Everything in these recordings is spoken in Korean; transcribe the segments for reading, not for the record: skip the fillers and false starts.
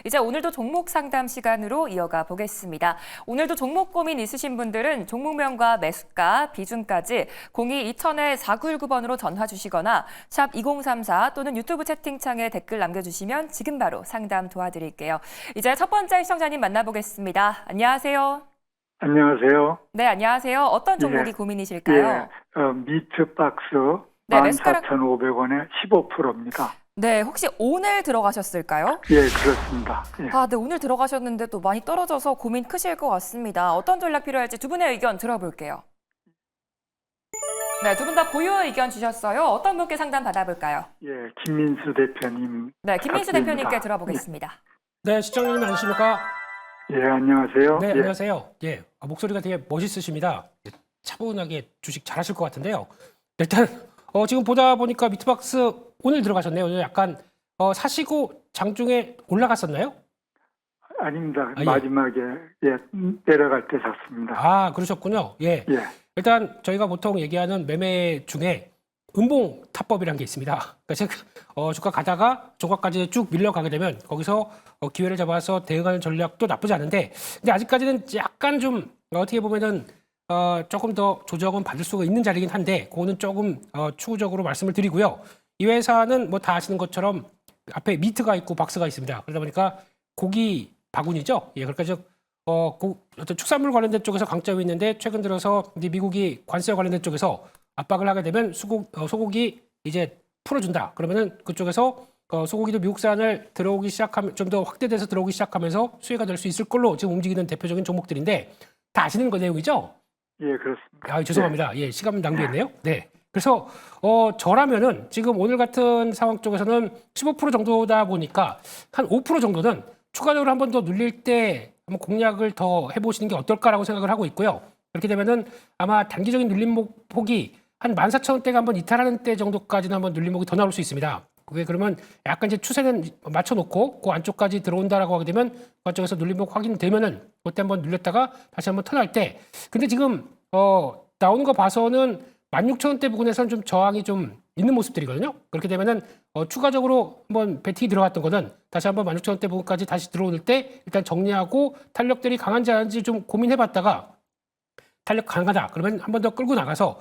이제 오늘도 종목 상담 시간으로 이어가 보겠습니다. 오늘도 종목 고민 있으신 분들은 종목명과 매수가, 비중까지 02-2000-4919번으로 전화 주시거나 샵 2034 또는 유튜브 채팅창에 댓글 남겨주시면 지금 바로 상담 도와드릴게요. 이제 첫 번째 시청자님 만나보겠습니다. 안녕하세요. 안녕하세요. 네, 안녕하세요. 어떤 종목이 예, 고민이실까요? 미트박스 네, 매수가랑 14,500원에 15%입니다. 네, 혹시 오늘 들어가셨을까요? 예, 그렇습니다. 예, 네, 오늘 들어가셨는데 또 많이 떨어져서 고민 크실 것 같습니다. 어떤 전략 필요할지 두 분의 의견 들어볼게요. 네, 두 분 다 보유 의견 주셨어요. 어떤 분께 상담 받아볼까요? 예, 김민수 대표님. 네, 김민수 부탁드립니다. 대표님께 들어보겠습니다. 네, 시청자님 안녕하십니까? 예, 안녕하세요. 네, 예, 안녕하세요. 예, 목소리가 되게 멋있으십니다. 차분하게 주식 잘하실 것 같은데요. 일단 지금 보다 보니까 미트박스 오늘 들어가셨네요. 오늘 약간 사시고 장중에 올라갔었나요? 아닙니다. 예. 마지막에 내려갈 때 샀습니다. 아, 그러셨군요. 예. 예, 일단 저희가 보통 얘기하는 매매 중에 음봉 타법이라는 게 있습니다. 그러니까 즉 주가 가다가 저가까지 쭉 밀려가게 되면 거기서 기회를 잡아서 대응하는 전략도 나쁘지 않은데, 근데 아직까지는 약간 좀 어떻게 보면은 조금 더 조정은 받을 수가 있는 자리긴 한데, 그거는 조금 추후적으로 말씀을 드리고요. 이 회사는 뭐 다 아시는 것처럼 앞에 미트가 있고 박스가 있습니다. 그러다 보니까 고기 바구니죠. 예, 그러니까 즉 어떤 축산물 관련된 쪽에서 강점이 있는데, 최근 들어서 이제 미국이 관세와 관련된 쪽에서 압박을 하게 되면 소고기 이제 풀어준다. 그러면은 그쪽에서 소고기도 미국산을 들어오기 시작하면 좀 더 확대돼서 들어오기 시작하면서 수혜가 될 수 있을 걸로 지금 움직이는 대표적인 종목들인데, 다 아시는 거 내용이죠? 예, 그렇습니다. 아, 죄송합니다. 예, 시간 낭비했네요. 네. 그래서 저라면은 지금 오늘 같은 상황 쪽에서는 15% 정도다 보니까 한 5% 정도는 추가적으로 한 번 더 눌릴 때 한번 공략을 더 해보시는 게 어떨까라고 생각을 하고 있고요. 그렇게 되면은 아마 단기적인 눌림목폭이 한 14,000원대가 한번 이탈하는 때 정도까지는 한번 눌림목이 더 나올 수 있습니다. 그게 그러면 약간 이제 추세는 맞춰놓고 그 안쪽까지 들어온다라고 하게 되면 그 안쪽에서 눌림목 확인되면은 그때 한번 눌렸다가 다시 한번 턴할 때, 근데 지금 나오는 거 봐서는 16,000원대 부근에서는 좀 저항이 좀 있는 모습들이거든요. 그렇게 되면은 추가적으로 한번 베팅이 들어갔던 거는 다시 한번 16,000원대 부근까지 다시 들어올 때 일단 정리하고 탄력들이 강한지 안 한지 좀 고민해봤다가 탄력 강하다 그러면 한 번 더 끌고 나가서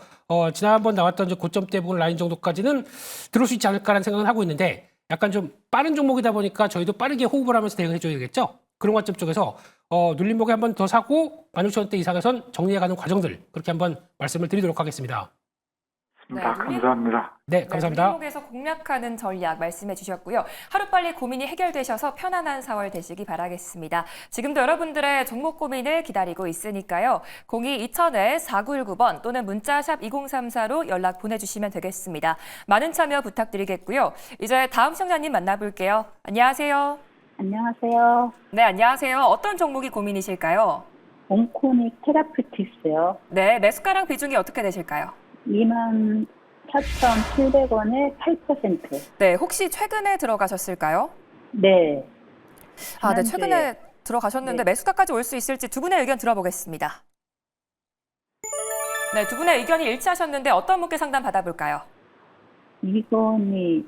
지난번 나왔던 이제 고점대 부분 라인 정도까지는 들어올 수 있지 않을까라는 생각을 하고 있는데, 약간 좀 빠른 종목이다 보니까 저희도 빠르게 호흡을 하면서 대응해 줘야겠죠. 그런 관점 쪽에서 눌림목에 한 번 더 사고 16,000원대 이상에선 정리해가는 과정들, 그렇게 한번 말씀을 드리도록 하겠습니다. 네, 감사합니다. 네, 감사합니다. 눌림목에서 공략하는 전략 말씀해 주셨고요. 하루빨리 고민이 해결되셔서 편안한 4월 되시기 바라겠습니다. 지금도 여러분들의 종목 고민을 기다리고 있으니까요. 02-2000-4919번 또는 문자 샵 2034로 연락 보내주시면 되겠습니다. 많은 참여 부탁드리겠고요. 이제 다음 시청자님 만나볼게요. 안녕하세요. 안녕하세요. 네, 안녕하세요. 어떤 종목이 고민이실까요? 온코닉 테라퓨틱스요. 네, 매수가랑 비중이 어떻게 되실까요? 24,700원에 8%. 네, 혹시 최근에 들어가셨을까요? 네. 네, 지난주에. 최근에 들어가셨는데 네. 매수가까지 올 수 있을지 두 분의 의견 들어보겠습니다. 네, 두 분의 의견이 일치하셨는데 어떤 분께 상담 받아볼까요? 이건희.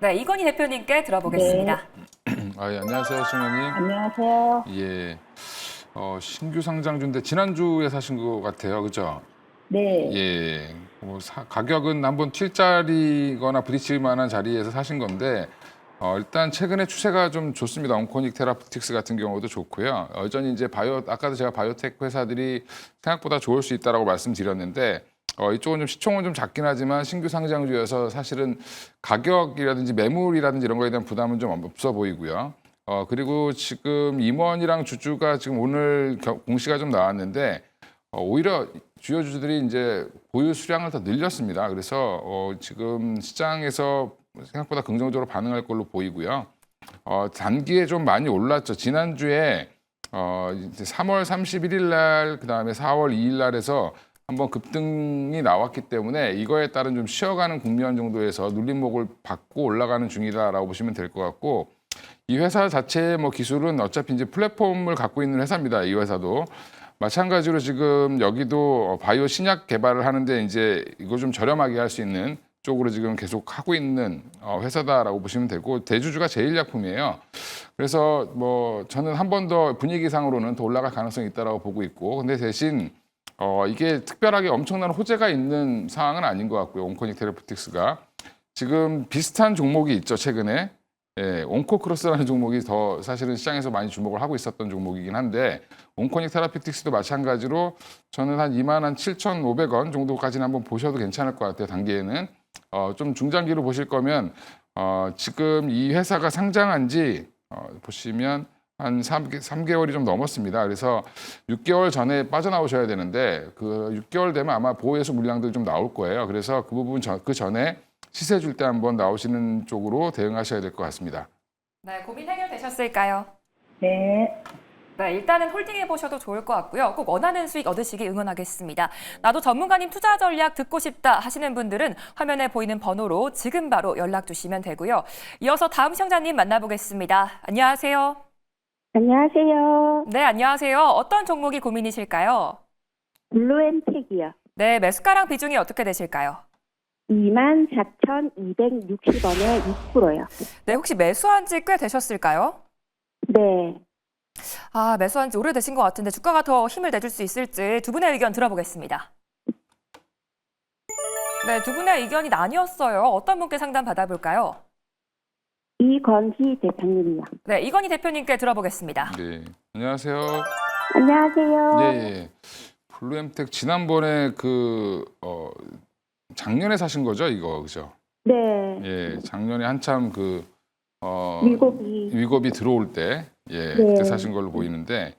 네, 이건희 대표님께 들어보겠습니다. 예, 안녕하세요, 신원님. 안녕하세요. 예, 신규 상장주인데 지난주에 사신 것 같아요, 그죠? 네. 예, 가격은 한번 튈 자리거나 부딪힐 만한 자리에서 사신 건데, 일단 최근에 추세가 좀 좋습니다. 온코닉 테라퓨틱스 같은 경우도 좋고요. 여전히 이제 아까도 제가 바이오텍 회사들이 생각보다 좋을 수 있다라고 말씀드렸는데, 이쪽은 좀 시총은 좀 작긴 하지만 신규 상장주여서 사실은 가격이라든지 매물이라든지 이런 거에 대한 부담은 좀 없어 보이고요. 그리고 지금 임원이랑 주주가 지금 오늘 공시가 좀 나왔는데, 오히려 주요 주주들이 이제 보유 수량을 더 늘렸습니다. 그래서 지금 시장에서 생각보다 긍정적으로 반응할 걸로 보이고요. 단기에 좀 많이 올랐죠. 지난주에 이제 3월 31일 날, 그다음에 4월 2일 날에서 한번 급등이 나왔기 때문에 이거에 따른 좀 쉬어가는 국면 정도에서 눌림목을 받고 올라가는 중이다라고 보시면 될 것 같고, 이 회사 자체의 뭐 기술은 어차피 이제 플랫폼을 갖고 있는 회사입니다. 이 회사도. 마찬가지로 지금 여기도 바이오 신약 개발을 하는데 이제 이거 좀 저렴하게 할 수 있는 쪽으로 지금 계속 하고 있는 회사다라고 보시면 되고 대주주가 제일약품이에요. 그래서 뭐 저는 한 번 더 분위기상으로는 더 올라갈 가능성이 있다라고 보고 있고 근데 대신 이게 특별하게 엄청난 호재가 있는 상황은 아닌 것 같고요. 온코닉 테라피틱스가 지금 비슷한 종목이 있죠 최근에. 예, 온코크로스라는 종목이 더 사실은 시장에서 많이 주목을 하고 있었던 종목이긴 한데 온코닉 테라피틱스도 마찬가지로 저는 한 27,500원 정도까지는 한번 보셔도 괜찮을 것 같아요. 단기에는 좀 중장기로 보실 거면 지금 이 회사가 상장한 지 보시면 한 3개월이 좀 넘었습니다. 그래서 6개월 전에 빠져나오셔야 되는데 그 6개월 되면 아마 보호예수 물량들이 좀 나올 거예요. 그래서 그 부분 그 전에 시세 줄 때 한번 나오시는 쪽으로 대응하셔야 될 것 같습니다. 네, 고민 해결되셨을까요? 네. 네, 일단은 홀딩해 보셔도 좋을 것 같고요. 꼭 원하는 수익 얻으시기 응원하겠습니다. 나도 전문가님 투자 전략 듣고 싶다 하시는 분들은 화면에 보이는 번호로 지금 바로 연락 주시면 되고요. 이어서 다음 시청자님 만나보겠습니다. 안녕하세요. 안녕하세요. 네, 안녕하세요. 어떤 종목이 고민이실까요? 블루엠텍이요. 네, 매수가랑 비중이 어떻게 되실까요? 24,260원에 6%요. 네, 혹시 매수한 지 꽤 되셨을까요? 네. 아, 매수한 지 오래되신 것 같은데 주가가 더 힘을 내줄 수 있을지 두 분의 의견 들어보겠습니다. 네, 두 분의 의견이 나뉘었어요. 어떤 분께 상담 받아볼까요? 이건희 대표님이요. 네, 이건희 대표님께 들어보겠습니다. 네, 안녕하세요. 안녕하세요. 예, 예. 블루엠텍 지난번에 작년에 사신 거죠, 이거 그죠? 네. 예, 작년에 한참 위고비. 들어올 때, 예, 네. 그때 사신 걸로 보이는데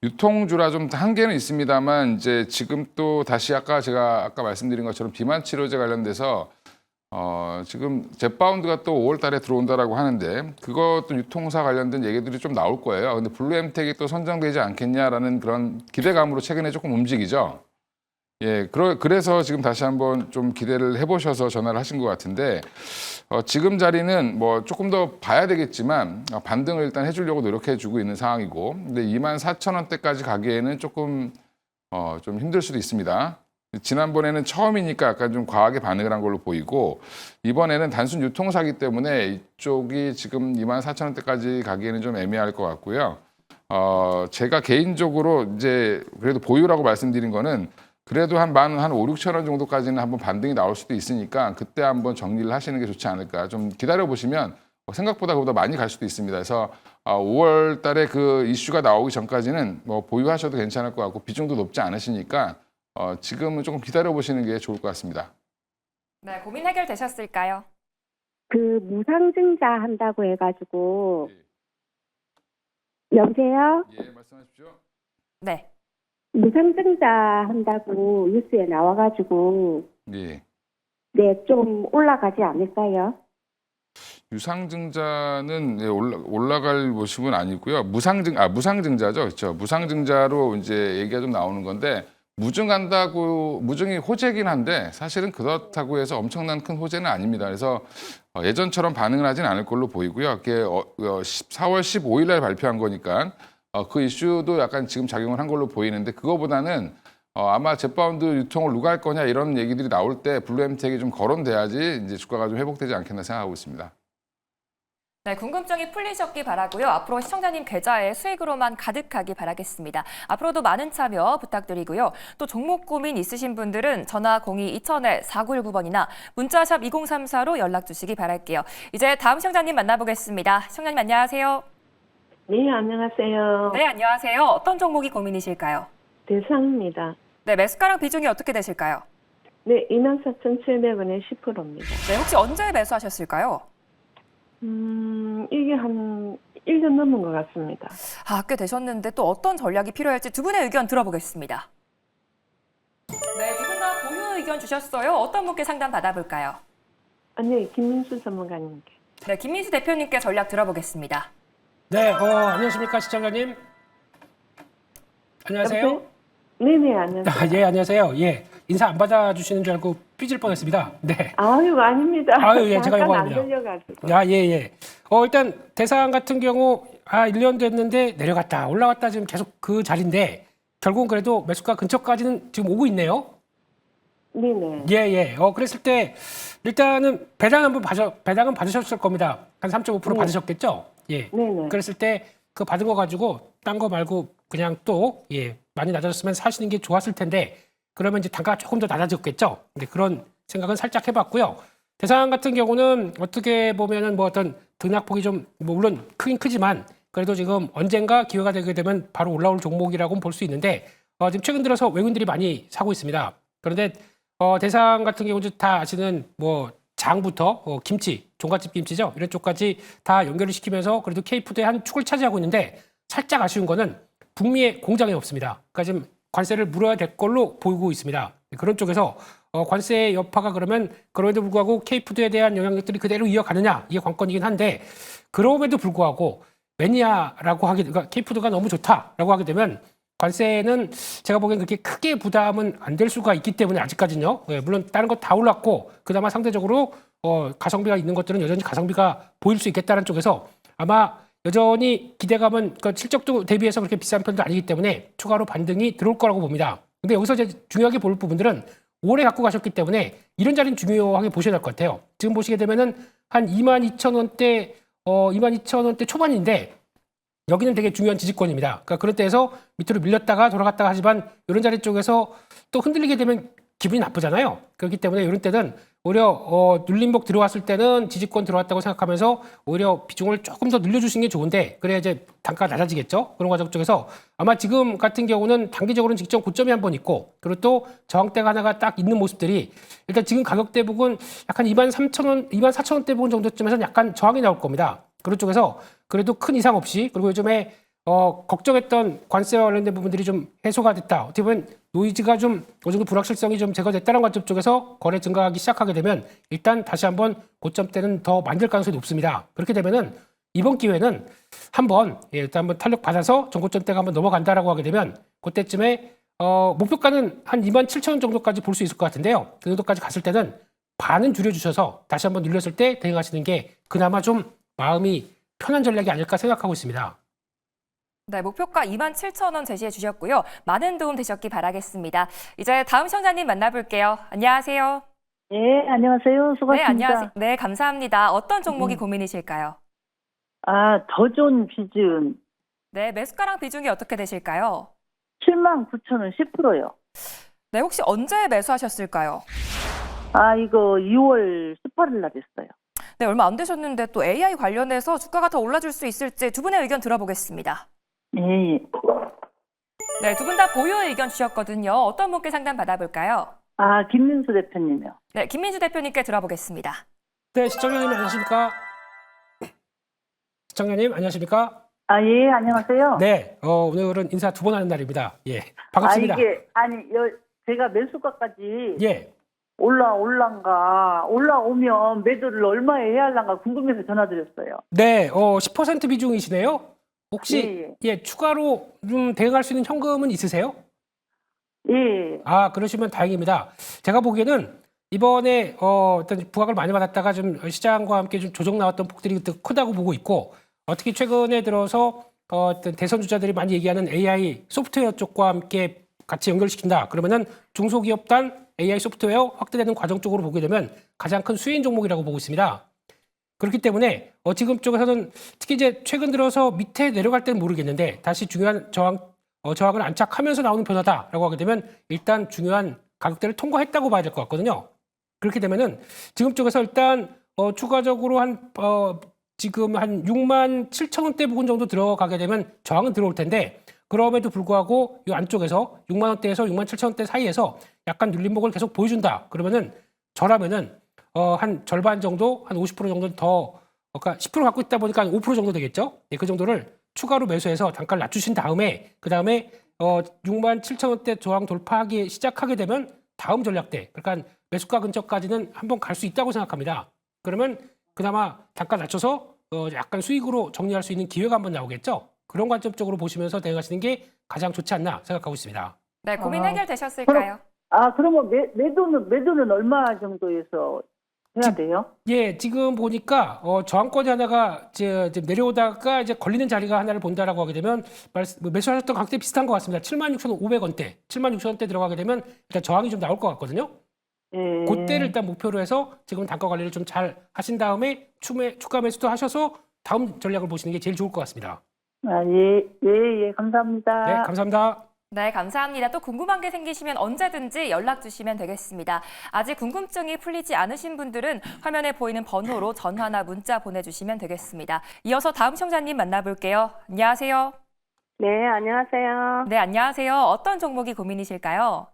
유통주라 좀 한계는 있습니다만 이제 지금 또 다시 제가 아까 말씀드린 것처럼 비만 치료제 관련돼서 지금 젯바운드가 또 5월달에 들어온다라고 하는데 그것도 유통사 관련된 얘기들이 좀 나올 거예요. 근데 블루엠텍이 또 선정되지 않겠냐라는 그런 기대감으로 최근에 조금 움직이죠. 예, 그래서 지금 다시 한번 좀 기대를 해보셔서 전화를 하신 것 같은데 지금 자리는 뭐 조금 더 봐야 되겠지만 반등을 일단 해주려고 노력해주고 있는 상황이고 근데 24,000원대까지 가기에는 조금 좀 힘들 수도 있습니다. 지난번에는 처음이니까 약간 좀 과하게 반응을 한 걸로 보이고 이번에는 단순 유통사기 때문에 이쪽이 지금 24,000원대까지 가기에는 좀 애매할 것 같고요. 제가 개인적으로 이제 그래도 보유라고 말씀드린 거는 그래도 한 5, 6천 원 정도까지는 한번 반등이 나올 수도 있으니까 그때 한번 정리를 하시는 게 좋지 않을까. 좀 기다려 보시면 생각보다 그보다 많이 갈 수도 있습니다. 그래서 5월 달에 그 이슈가 나오기 전까지는 뭐 보유하셔도 괜찮을 것 같고 비중도 높지 않으시니까 지금은 조금 기다려 보시는 게 좋을 것 같습니다. 네, 고민 해결되셨을까요? 그 무상증자 한다고 해가지고. 여보세요? 예, 말씀하십시오. 네. 무상증자 한다고 뉴스에 나와가지고. 예. 네, 좀 올라가지 않을까요? 유상증자는 올라갈 모습은 아니고요. 무상증자죠, 그렇죠? 무상증자로 이제 얘기가 좀 나오는 건데 무증이 호재긴 한데 사실은 그렇다고 해서 엄청난 큰 호재는 아닙니다. 그래서 예전처럼 반응을 하진 않을 걸로 보이고요. 그게 4월 15일 날 발표한 거니까 그 이슈도 약간 지금 작용을 한 걸로 보이는데 그거보다는 아마 젯바운드 유통을 누가 할 거냐 이런 얘기들이 나올 때 블루엠텍이 좀 거론돼야지 이제 주가가 좀 회복되지 않겠나 생각하고 있습니다. 네, 궁금증이 풀리셨기 바라고요. 앞으로 시청자님 계좌에 수익으로만 가득하기 바라겠습니다. 앞으로도 많은 참여 부탁드리고요. 또 종목 고민 있으신 분들은 전화 02-2000-4919번이나 문자샵 2034로 연락 주시기 바랄게요. 이제 다음 시청자님 만나보겠습니다. 시청자님 안녕하세요. 네, 안녕하세요. 네, 안녕하세요. 어떤 종목이 고민이실까요? 대상입니다. 네, 매수가랑 비중이 어떻게 되실까요? 네, 24,700원에 10%입니다. 네, 혹시 언제 매수하셨을까요? 이게 한 1년 넘은 것 같습니다. 아, 꽤 되셨는데 또 어떤 전략이 필요할지 두 분의 의견 들어보겠습니다. 네, 두 분 다 보유 의견 주셨어요. 어떤 분께 상담 받아볼까요? 아니, 김민수 전문가님께. 네, 김민수 대표님께 전략 들어보겠습니다. 네, 안녕하십니까 시청자님. 안녕하세요. 여보세요? 네네, 안녕하세요. 예, 안녕하세요. 예, 인사 안 받아주시는 줄 알고 삐질 뻔했습니다. 네. 아유, 아닙니다. 아유, 예, 제가 잠깐 안 영광입니다. 들려가지고. 야, 예, 예. 일단 대상 같은 경우 1년 됐는데 내려갔다 올라갔다 지금 계속 그 자리인데 결국은 그래도 매수가 근처까지는 지금 오고 있네요. 네네. 예, 예. 그랬을 때 일단은 배당은 받으셨을 겁니다. 한 3.5% 네. 받으셨겠죠? 예. 네네. 그랬을 때 그 받은 거 가지고 딴 거 말고 그냥 또 많이 낮아졌으면 사시는 게 좋았을 텐데 그러면 이제 단가가 조금 더 낮아졌겠죠? 근데 그런 생각은 살짝 해봤고요. 대상 같은 경우는 어떻게 보면은 뭐 어떤 등락폭이 좀 뭐 물론 크긴 크지만 그래도 지금 언젠가 기회가 되게 되면 바로 올라올 종목이라고 볼 수 있는데 지금 최근 들어서 외국인들이 많이 사고 있습니다. 그런데 대상 같은 경우는 다 아시는 뭐 장부터 김치, 종갓집 김치죠. 이런 쪽까지 다 연결을 시키면서 그래도 K푸드의 한 축을 차지하고 있는데 살짝 아쉬운 거는 북미에 공장이 없습니다. 그러니까 지금 관세를 물어야 될 걸로 보이고 있습니다. 그런 쪽에서 관세 여파가 그러면 그럼에도 불구하고 K푸드에 대한 영향력들이 그대로 이어가느냐 이게 관건이긴 한데 그럼에도 불구하고 매니아라고 하게 그러니까 K푸드가 너무 좋다라고 하게 되면 관세는 제가 보기엔 그렇게 크게 부담은 안 될 수가 있기 때문에 아직까지는요. 물론 다른 거 다 올랐고 그나마 상대적으로 가성비가 있는 것들은 여전히 가성비가 보일 수 있겠다는 쪽에서 아마 여전히 기대감은 그러니까 실적도 대비해서 그렇게 비싼 편도 아니기 때문에 추가로 반등이 들어올 거라고 봅니다. 근데 여기서 이제 중요하게 볼 부분들은 오래 갖고 가셨기 때문에 이런 자리는 중요하게 보셔야 될 것 같아요. 지금 보시게 되면은 한 22,000원대 22,000원대 초반인데 여기는 되게 중요한 지지권입니다. 그러니까 그럴 때에서 밑으로 밀렸다가 돌아갔다가 하지만 이런 자리 쪽에서 또 흔들리게 되면 기분이 나쁘잖아요. 그렇기 때문에 이런 때는 오히려 눌림목 들어왔을 때는 지지권 들어왔다고 생각하면서 오히려 비중을 조금 더 늘려주시는 게 좋은데 그래야 이제 단가가 낮아지겠죠. 그런 과정 쪽에서 아마 지금 같은 경우는 단기적으로는 직전 고점이 한 번 있고 그리고 또 저항대가 하나가 딱 있는 모습들이 일단 지금 가격대 부분 약간 23,000원, 24,000원대 부분 정도쯤에서는 약간 저항이 나올 겁니다. 그런 쪽에서 그래도 큰 이상 없이 그리고 요즘에 걱정했던 관세와 관련된 부분들이 좀 해소가 됐다. 어떻게 보면 노이즈가 좀 어느 정도 불확실성이 좀 제거됐다는 관점 쪽에서 거래 증가하기 시작하게 되면 일단 다시 한번 고점대는 더 만들 가능성이 높습니다. 그렇게 되면은 이번 기회는 한번 일단 한번 탄력 받아서 전고점대가 한번 넘어간다라고 하게 되면 그때쯤에 목표가는 한 27,000원 정도까지 볼 수 있을 것 같은데요. 그 정도까지 갔을 때는 반은 줄여주셔서 다시 한번 눌렸을 때 대응하시는 게 그나마 좀 마음이 편한 전략이 아닐까 생각하고 있습니다. 네, 목표가 27,000원 제시해 주셨고요. 많은 도움 되셨기 바라겠습니다. 이제 다음 시청자님 만나볼게요. 안녕하세요. 네, 안녕하세요. 수고하십니다. 네, 안녕하세요. 네, 감사합니다. 어떤 종목이 고민이실까요? 더 좋은 비중 네, 매수가랑 비중이 어떻게 되실까요? 79,000원 10%요. 네, 혹시 언제 매수하셨을까요? 이거 2월 18일 날 했어요. 네, 얼마 안 되셨는데 또 AI 관련해서 주가가 더 올라줄 수 있을지 두 분의 의견 들어보겠습니다. 네. 네, 두 분 다 보유 의견 주셨거든요. 어떤 분께 상담 받아볼까요? 김민수 대표님이요. 네, 김민주 대표님께 들어보겠습니다. 네, 시청자님 안녕하십니까? 시청자님 안녕하십니까? 예, 안녕하세요. 네, 오늘은 인사 두 번 하는 날입니다. 예, 반갑습니다. 제가 매수가까지 예, 올라오면 매도를 얼마에 해야 할란가 궁금해서 전화드렸어요. 네, 10% 비중이시네요. 혹시 추가로 좀 대응할 수 있는 현금은 있으세요? 예. 그러시면 다행입니다. 제가 보기에는 이번에 어떤 부각을 많이 받았다가 좀 시장과 함께 좀 조정 나왔던 폭들이 크다고 보고 있고 특히 최근에 들어서 어떤 대선 주자들이 많이 얘기하는 AI 소프트웨어 쪽과 함께 같이 연결시킨다. 그러면은 중소기업 단 AI 소프트웨어 확대되는 과정 쪽으로 보게 되면 가장 큰 수혜인 종목이라고 보고 있습니다. 그렇기 때문에 지금 쪽에서는 특히 이제 최근 들어서 밑에 내려갈 때는 모르겠는데 다시 중요한 저항을 안착하면서 나오는 변화다라고 하게 되면 일단 중요한 가격대를 통과했다고 봐야 될 것 같거든요. 그렇게 되면은 지금 쪽에서 일단 추가적으로 지금 한 67,000원대 부분 정도 들어가게 되면 저항은 들어올 텐데 그럼에도 불구하고 이 안쪽에서 6만 원대에서 67,000원대 사이에서 약간 눌림목을 계속 보여준다. 그러면은 저라면은 한 절반 정도, 한 50% 정도 더, 그러니까 10% 갖고 있다 보니까 한 5% 정도 되겠죠? 네, 그 정도를 추가로 매수해서 단가를 낮추신 다음에 그 다음에 67,000원대 저항 돌파하기 시작하게 되면 다음 전략대, 그러니까 매수가 근처까지는 한번 갈 수 있다고 생각합니다. 그러면 그나마 단가 낮춰서 약간 수익으로 정리할 수 있는 기회가 한번 나오겠죠? 그런 관점적으로 보시면서 대응하시는 게 가장 좋지 않나 생각하고 있습니다. 네, 고민 해결되셨을까요? 그러면 매도는 얼마 정도에서 해야 돼요? 예, 지금 보니까 저항권이 하나가 이제 내려오다가 이제 걸리는 자리가 하나를 본다라고 하게 되면 매수하셨던 가격대 비슷한 것 같습니다. 76,500원대, 76,000원대 들어가게 되면 일단 저항이 좀 나올 것 같거든요. 예. 그때를 일단 목표로 해서 지금 단가 관리를 좀 잘 하신 다음에 추가 매수도 하셔서 다음 전략을 보시는 게 제일 좋을 것 같습니다. 아, 예, 감사합니다. 네, 감사합니다. 네, 감사합니다. 또 궁금한 게 생기시면 언제든지 연락 주시면 되겠습니다. 아직 궁금증이 풀리지 않으신 분들은 화면에 보이는 번호로 전화나 문자 보내주시면 되겠습니다. 이어서 다음 시청자님 만나볼게요. 안녕하세요. 네, 안녕하세요. 네, 안녕하세요. 어떤 종목이 고민이실까요?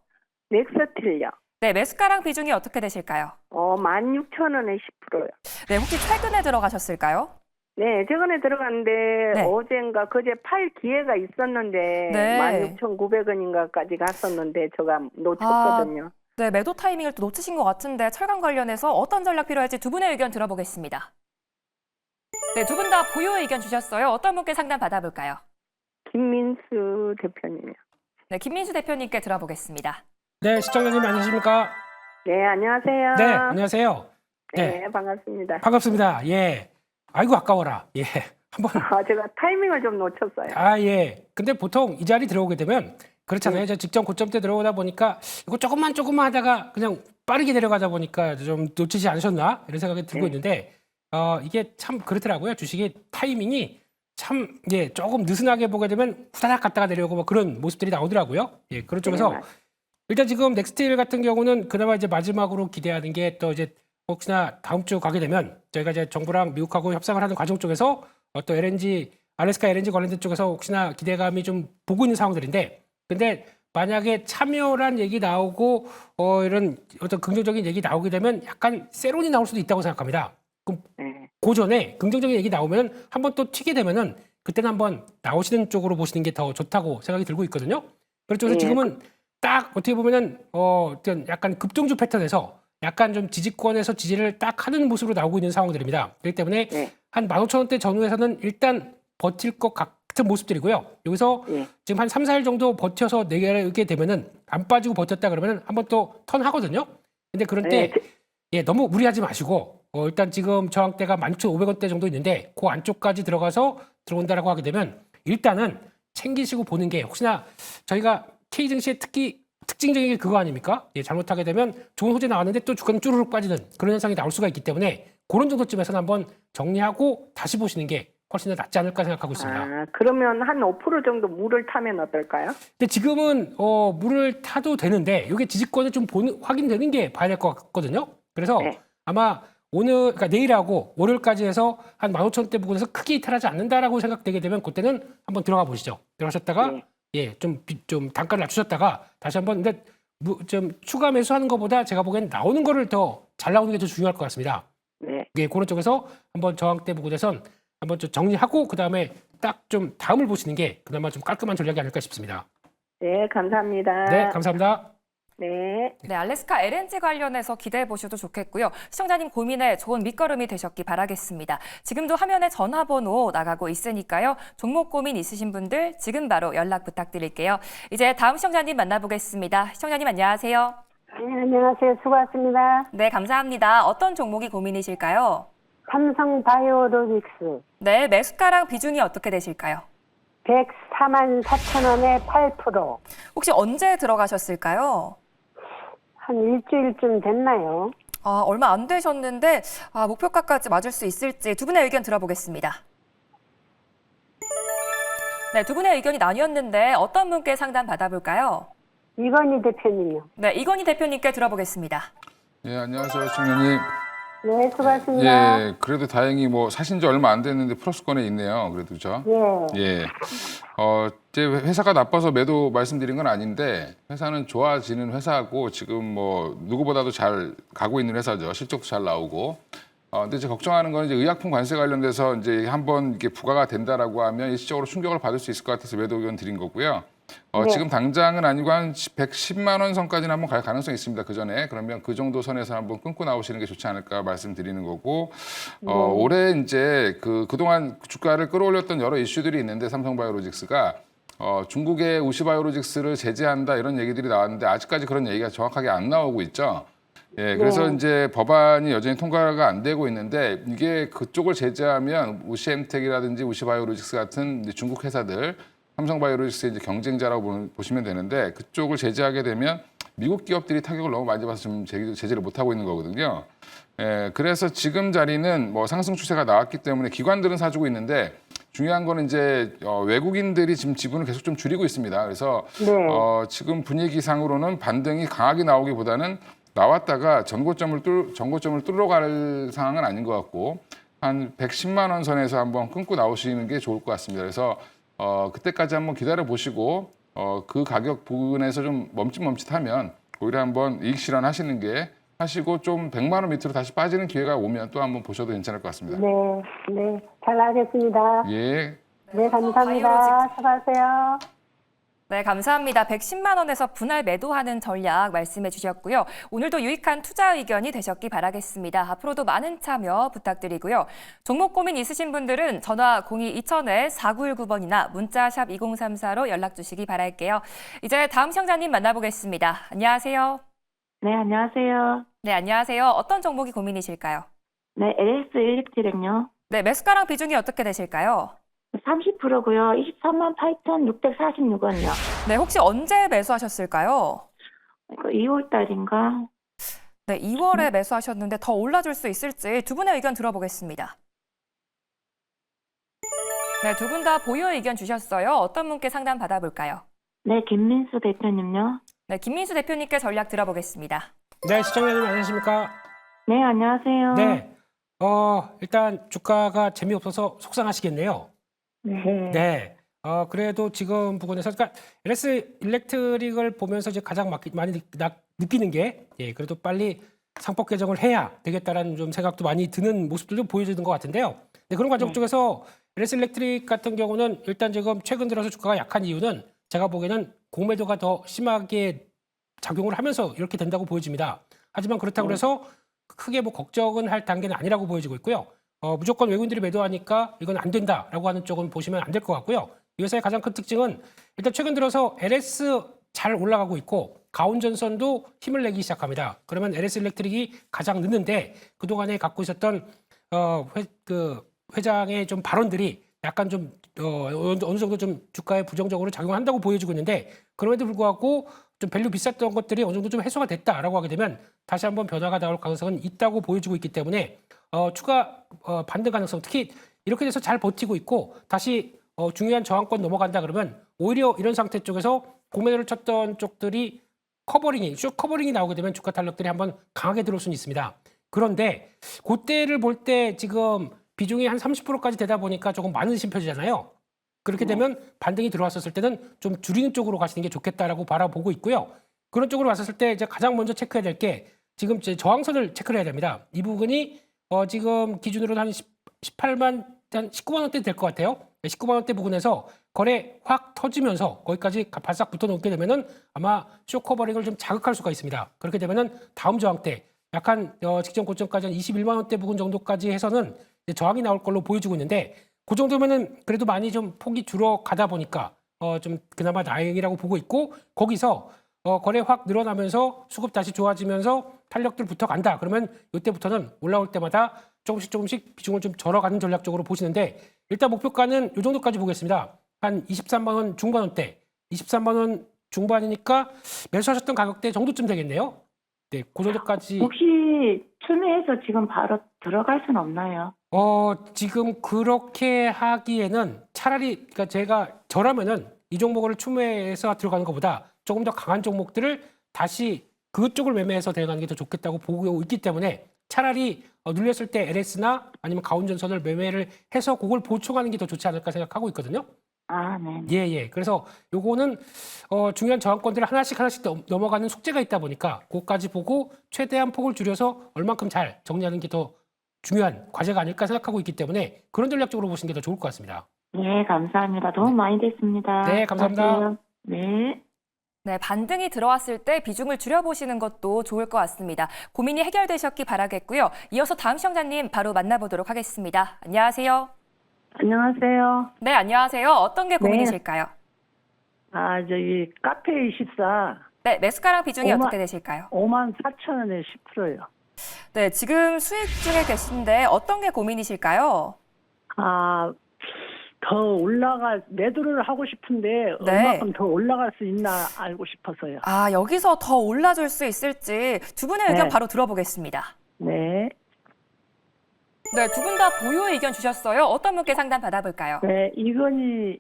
넥서틸요. 네, 매수가랑 비중이 어떻게 되실까요? 16,000원에 10%요. 네, 혹시 최근에 들어가셨을까요? 네, 저번에 들어갔는데 네. 어젠가 그제 팔 기회가 있었는데 네. 16,900원인가까지 갔었는데 제가 놓쳤거든요. 네, 매도 타이밍을 또 놓치신 것 같은데 철강 관련해서 어떤 전략 필요할지 두 분의 의견 들어보겠습니다. 네, 두 분 다 보유 의견 주셨어요. 어떤 분께 상담 받아볼까요? 김민수 대표님이요. 네, 김민수 대표님께 들어보겠습니다. 네, 시청자님 안녕하십니까? 네, 안녕하세요. 네, 안녕하세요. 네, 반갑습니다. 반갑습니다. 예. 아이고 아까워라. 예. 한번 제가 타이밍을 좀 놓쳤어요. 예. 근데 보통 이 자리 들어오게 되면 그렇잖아요. 저 직전 고점 때 들어오다 보니까 이거 조금만 하다가 그냥 빠르게 내려가다 보니까 좀 놓치지 않으셨나 이런 생각이 들고 있는데 이게 참 그렇더라고요. 주식의 타이밍이 참 조금 느슨하게 보게 되면 후다닥 갔다가 내려오고 뭐 그런 모습들이 나오더라고요. 예, 그런 쪽에서 네, 일단 지금 넥스틸 같은 경우는 그나마 이제 마지막으로 기대하는 게 또 이제 혹시나 다음 주 가게 되면 저희가 이제 정부랑 미국하고 협상을 하는 과정 쪽에서 또 LNG 알래스카 LNG 관련된 쪽에서 혹시나 기대감이 좀 보고 있는 상황들인데 근데 만약에 참여란 얘기 나오고 이런 어떤 긍정적인 얘기 나오게 되면 약간 세론이 나올 수도 있다고 생각합니다. 그럼 네. 그 전에 긍정적인 얘기 나오면 한번 또 튀게 되면은 그때는 한번 나오시는 쪽으로 보시는 게 더 좋다고 생각이 들고 있거든요. 그래서 지금은 딱 어떻게 보면은 어떤 약간 급등주 패턴에서 약간 좀 지지권에서 지지를 딱 하는 모습으로 나오고 있는 상황들입니다. 그렇기 때문에 한 15,000원대 전후에서는 일단 버틸 것 같은 모습들이고요. 여기서 지금 한 3, 4일 정도 버텨서 내게 되면은 안 빠지고 버텼다 그러면은 한번 또 턴하거든요. 근데 그럴 때 너무 무리하지 마시고 일단 지금 저항대가 16,500원대 정도 있는데 그 안쪽까지 들어온다라고 하게 되면 일단은 챙기시고 보는 게 혹시나 저희가 K증시의 특징적인 게 그거 아닙니까? 잘못하게 되면 좋은 호재 나왔는데 또 주가는 쭈르륵 빠지는 그런 현상이 나올 수가 있기 때문에 그런 정도쯤에서는 한번 정리하고 다시 보시는 게 훨씬 더 낫지 않을까 생각하고 있습니다. 그러면 한 5% 정도 물을 타면 어떨까요? 근데 지금은 물을 타도 되는데 이게 지지권을 좀 확인되는 게 봐야 될 것 같거든요. 그래서 아마 그러니까 내일하고 월요일까지 해서 한 15,000원대 부근에서 크게 이탈하지 않는다라고 생각되게 되면 그때는 한번 들어가 보시죠. 들어가셨다가 좀 단가를 낮추셨다가 다시 한번 근데 좀 추가 매수하는 것보다 제가 보기엔 나오는 거를 더 잘 나오는 게 더 중요할 것 같습니다. 그런 쪽에서 한번 저항대 부근에선 한번 좀 정리하고 그 다음에 딱 좀 다음을 보시는 게 그나마 좀 깔끔한 전략이 아닐까 싶습니다. 네, 감사합니다. 네, 감사합니다. 네. 네, 알래스카 LNG 관련해서 기대해 보셔도 좋겠고요. 시청자님 고민에 좋은 밑거름이 되셨기 바라겠습니다. 지금도 화면에 전화번호 나가고 있으니까요. 종목 고민 있으신 분들 지금 바로 연락 부탁드릴게요. 이제 다음 시청자님 만나보겠습니다. 시청자님 안녕하세요. 네, 안녕하세요. 수고하셨습니다. 네, 감사합니다. 어떤 종목이 고민이실까요? 삼성바이오로직스 네, 매수가랑 비중이 어떻게 되실까요? 104만 4천원에 8%. 혹시 언제 들어가셨을까요? 한 일주일쯤 됐나요? 얼마 안 되셨는데 목표가까지 맞을 수 있을지 두 분의 의견 들어보겠습니다. 네, 두 분의 의견이 나뉘었는데 어떤 분께 상담 받아볼까요? 이건희 대표님요. 네, 이건희 대표님께 들어보겠습니다. 예, 안녕하세요, 청년님. 네, 수고하셨습니다. 예, 그래도 다행히 뭐 사신 지 얼마 안 됐는데 플러스권에 있네요. 그래도 그죠? 예. 이제 회사가 나빠서 매도 말씀드린 건 아닌데 회사는 좋아지는 회사고 지금 뭐 누구보다도 잘 가고 있는 회사죠. 실적도 잘 나오고. 근데 이제 걱정하는 건 이제 의약품 관세 관련돼서 이제 한번 이게 부과가 된다라고 하면 일시적으로 충격을 받을 수 있을 것 같아서 매도 의견 드린 거고요. 지금 당장은 아니고 한 110만 원 선까지는 한번 갈 가능성이 있습니다. 그 전에 그러면 그 정도 선에서 한번 끊고 나오시는 게 좋지 않을까 말씀드리는 거고 올해 이제 그동안 주가를 끌어올렸던 여러 이슈들이 있는데 삼성바이오로직스가 중국의 우시바이오로직스를 제재한다 이런 얘기들이 나왔는데 아직까지 그런 얘기가 정확하게 안 나오고 있죠. 예, 그래서 이제 법안이 여전히 통과가 안 되고 있는데 이게 그쪽을 제재하면 우시엠텍이라든지 우시바이오로직스 같은 이제 중국 회사들 삼성바이오로직스의 이제 경쟁자라고 보시면 되는데 그쪽을 제재하게 되면 미국 기업들이 타격을 너무 많이 받아서 지금 제재를 못 하고 있는 거거든요. 그래서 지금 자리는 뭐 상승 추세가 나왔기 때문에 기관들은 사주고 있는데 중요한 거는 이제 외국인들이 지금 지분을 계속 좀 줄이고 있습니다. 그래서 네. 지금 분위기상으로는 반등이 강하게 나오기보다는 나왔다가 전고점을 뚫러 갈 상황은 아닌 것 같고 한 110만 원 선에서 한번 끊고 나오시는 게 좋을 것 같습니다. 그래서 그때까지 한번 기다려 보시고 그 가격 부분에서 좀 멈칫멈칫하면 오히려 한번 이익 실현하시는 게 하시고 좀 100만 원 밑으로 다시 빠지는 기회가 오면 또 한번 보셔도 괜찮을 것 같습니다. 네, 네. 잘 알겠습니다. 예. 네, 감사합니다. 수고하세요. 네, 감사합니다. 110만 원에서 분할 매도하는 전략 말씀해 주셨고요. 오늘도 유익한 투자 의견이 되셨기 바라겠습니다. 앞으로도 많은 참여 부탁드리고요. 종목 고민 있으신 분들은 전화 02-2000-4919번이나 문자 샵 2034로 연락 주시기 바랄게요. 이제 다음 시청자님 만나보겠습니다. 안녕하세요. 네, 안녕하세요. 네, 안녕하세요. 어떤 종목이 고민이실까요? 네, LS 일렉트릭요. 네, 매수가랑 비중이 어떻게 되실까요? 30%고요. 23만 8,646원이요. 네, 혹시 언제 매수하셨을까요? 이거 2월 달인가? 네, 2월에 매수하셨는데 더 올라줄 수 있을지 두 분의 의견 들어보겠습니다. 네, 두 분 다 보유 의견 주셨어요. 어떤 분께 상담 받아볼까요? 네, 김민수 대표님요. 네, 김민수 대표님께 전략 들어보겠습니다. 네, 시청자님 안녕하십니까? 네, 안녕하세요. 네. 일단 주가가 재미없어서 속상하시겠네요. 네. 네. 그래도 지금 부분에서 그러니까 LS 일렉트릭을 보면서 이제 가장 많이 느끼는 게 그래도 빨리 상법 개정을 해야 되겠다라는 좀 생각도 많이 드는 모습들도 보여지는 것 같은데요. 네, 그런 과정 쪽에서 LS 일렉트릭 같은 경우는 일단 지금 최근 들어서 주가가 약한 이유는 제가 보기에는 공매도가 더 심하게 작용을 하면서 이렇게 된다고 보여집니다. 하지만 그렇다고 해서 크게 뭐 걱정은 할 단계는 아니라고 보여지고 있고요. 무조건 외국인들이 매도하니까 이건 안 된다라고 하는 쪽은 보시면 안 될 것 같고요. 이 회사의 가장 큰 특징은 일단 최근 들어서 LS 잘 올라가고 있고 가온전선도 힘을 내기 시작합니다. 그러면 LS 일렉트릭이 가장 늦는데 그동안에 갖고 있었던 회장의 좀 발언들이 약간 좀 어느 정도 좀 주가에 부정적으로 작용한다고 보여지고 있는데 그럼에도 불구하고 좀 밸류 비쌌던 것들이 어느 정도 좀 해소가 됐다라고 하게 되면 다시 한번 변화가 나올 가능성은 있다고 보여지고 있기 때문에 추가 반등 가능성 특히 이렇게 돼서 잘 버티고 있고 다시 중요한 저항권 넘어간다 그러면 오히려 이런 상태 쪽에서 공매도를 쳤던 쪽들이 쭉 커버링이 나오게 되면 주가 탄력들이 한번 강하게 들어올 수는 있습니다. 그런데 그때를 볼 때 지금 비중이 한 30%까지 되다 보니까 조금 많으신 편이잖아요. 그렇게 되면 반등이 들어왔었을 때는 좀 줄이는 쪽으로 가시는 게 좋겠다라고 바라보고 있고요. 그런 쪽으로 왔었을 때 이제 가장 먼저 체크해야 될 게 지금 제 저항선을 체크를 해야 됩니다. 이 부분이 지금 기준으로 한 18만, 한 19만 원대 될 것 같아요. 19만 원대 부근에서 거래 확 터지면서 거기까지 바싹 붙어 놓게 되면은 아마 쇼커버링을 좀 자극할 수가 있습니다. 그렇게 되면은 다음 저항대 약간 직전 고점까지 한 21만 원대 부근 정도까지 해서는 이제 저항이 나올 걸로 보여지고 있는데 그 정도면은 그래도 많이 좀 폭이 줄어가다 보니까 좀 그나마 다행이라고 보고 있고 거기서 거래 확 늘어나면서 수급 다시 좋아지면서 탄력들 붙어간다. 그러면 이때부터는 올라올 때마다 조금씩 비중을 좀 절어가는 전략적으로 보시는데 일단 목표가는 이 정도까지 보겠습니다. 한 23만 원 중반원대, 23만 원 중반이니까 매수하셨던 가격대 정도쯤 되겠네요. 네, 그 정도까지. 혹시 추매해서 지금 바로 들어갈 수는 없나요? 지금 그렇게 하기에는 차라리 그러니까 저라면은 이 종목을 추매해서 들어가는 것보다 조금 더 강한 종목들을 다시 그쪽을 매매해서 대응하는 게 더 좋겠다고 보고 있기 때문에 차라리 눌렸을 때 LS나 아니면 가온전선을 매매를 해서 그걸 보충하는 게 더 좋지 않을까 생각하고 있거든요. 아, 네. 예. 그래서 요거는 중요한 저항권들을 하나씩 넘어가는 숙제가 있다 보니까 그것까지 보고 최대한 폭을 줄여서 얼만큼 잘 정리하는 게 더 중요한 과제가 아닐까 생각하고 있기 때문에 그런 전략적으로 보시는 게 더 좋을 것 같습니다. 네, 감사합니다. 도움 많이 됐습니다. 네, 감사합니다. 수고하세요. 네. 네, 반등이 들어왔을 때 비중을 줄여보시는 것도 좋을 것 같습니다. 고민이 해결되셨기 바라겠고요. 이어서 다음 시청자님 바로 만나보도록 하겠습니다. 안녕하세요. 안녕하세요. 네, 안녕하세요. 어떤 게 고민이실까요? 저기 카페24 네, 매수가랑 비중이 5만 어떻게 되실까요? 54,000원에 10%요. 네, 지금 수익 중에 계신데 어떤 게 고민이실까요? 매도를 하고 싶은데 네. 얼마큼 더 올라갈 수 있나 알고 싶어서요. 아, 여기서 더 올라줄 수 있을지 두 분의 의견 네. 바로 들어보겠습니다. 네. 네, 두 분 다 보유 의견 주셨어요. 어떤 분께 상담 받아볼까요? 네, 이건희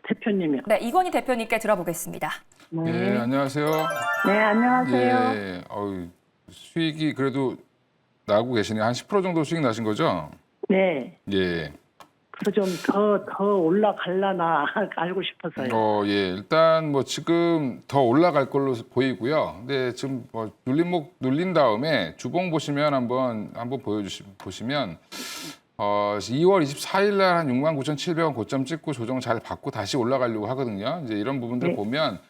대표님이요. 네, 이건희 대표님께 들어보겠습니다. 네, 안녕하세요. 네, 안녕하세요. 예, 수익이 그래도 나고 계시네요. 한 10% 정도 수익 나신 거죠? 네. 예. 그래서 좀 더 올라갈라나 알고 싶어서요. 예. 일단 뭐 지금 더 올라갈 걸로 보이고요. 근데 지금 뭐 눌린 다음에 주봉 보시면 한번 보시면 2월 24일 날 한 69,700원 고점 찍고 조정 잘 받고 다시 올라가려고 하거든요. 이제 이런 부분들 네. 보면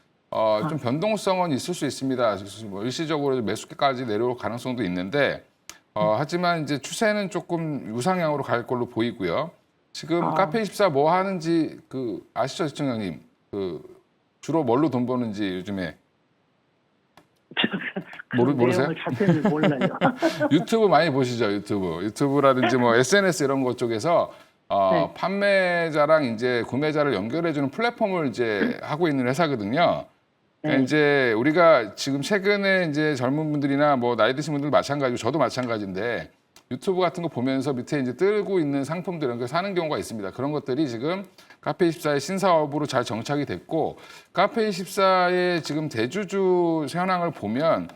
좀 변동성은 있을 수 있습니다. 뭐 일시적으로 매수기까지 내려올 가능성도 있는데 하지만 이제 추세는 조금 우상향으로 갈 걸로 보이고요. 지금 카페24 뭐 하는지 아시죠, 시청자님? 주로 뭘로 돈 버는지 요즘에 모르세요? 내용을 자세히 몰라요. 유튜브 많이 보시죠, 유튜브라든지 뭐 SNS 이런 것 쪽에서 네. 판매자랑 이제 구매자를 연결해주는 플랫폼을 이제 하고 있는 회사거든요. 네. 이제 우리가 지금 최근에 이제 젊은 분들이나 뭐 나이 드신 분들 마찬가지고 저도 마찬가지인데 유튜브 같은 거 보면서 밑에 이제 뜨고 있는 상품들 이런 거 사는 경우가 있습니다. 그런 것들이 지금 카페24의 신사업으로 잘 정착이 됐고 카페24의 지금 대주주 현황을 보면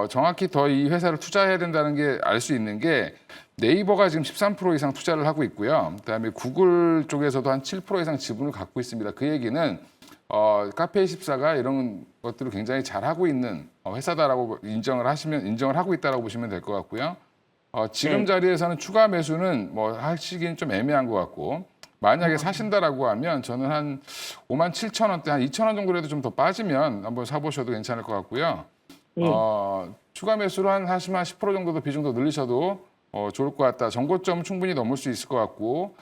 정확히 더 이 회사를 투자해야 된다는 게 알 수 있는 게 네이버가 지금 13% 이상 투자를 하고 있고요. 그다음에 구글 쪽에서도 한 7% 이상 지분을 갖고 있습니다. 그 얘기는 카페24가 이런 것들을 굉장히 잘하고 있는 회사다라고 인정을 하고 있다라고 보시면 될 것 같고요. 지금 네. 자리에서는 추가 매수는 뭐 하시기는 좀 애매한 것 같고 만약에 사신다라고 하면 저는 한 57,000원대 한 2,000원 정도라도 좀 더 빠지면 한번 사보셔도 괜찮을 것 같고요. 네. 추가 매수로 하시면 한 10% 정도 더 비중 더 늘리셔도 좋을 것 같다. 정고점 충분히 넘을 수 있을 것 같고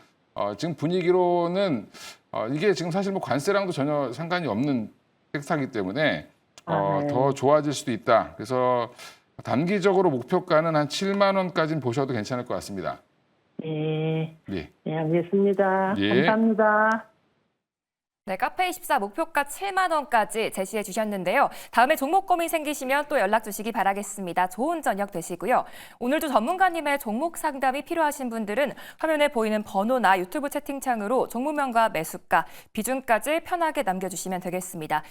지금 분위기로는 이게 지금 사실 뭐 관세랑도 전혀 상관이 없는 섹터이기 때문에 네. 더 좋아질 수도 있다. 그래서 단기적으로 목표가는 한 7만 원까지는 보셔도 괜찮을 것 같습니다. 네. 예. 네, 알겠습니다. 예. 감사합니다. 네, 카페24 목표가 7만 원까지 제시해 주셨는데요. 다음에 종목 고민 생기시면 또 연락 주시기 바라겠습니다. 좋은 저녁 되시고요. 오늘도 전문가님의 종목 상담이 필요하신 분들은 화면에 보이는 번호나 유튜브 채팅창으로 종목명과 매수가, 비중까지 편하게 남겨주시면 되겠습니다.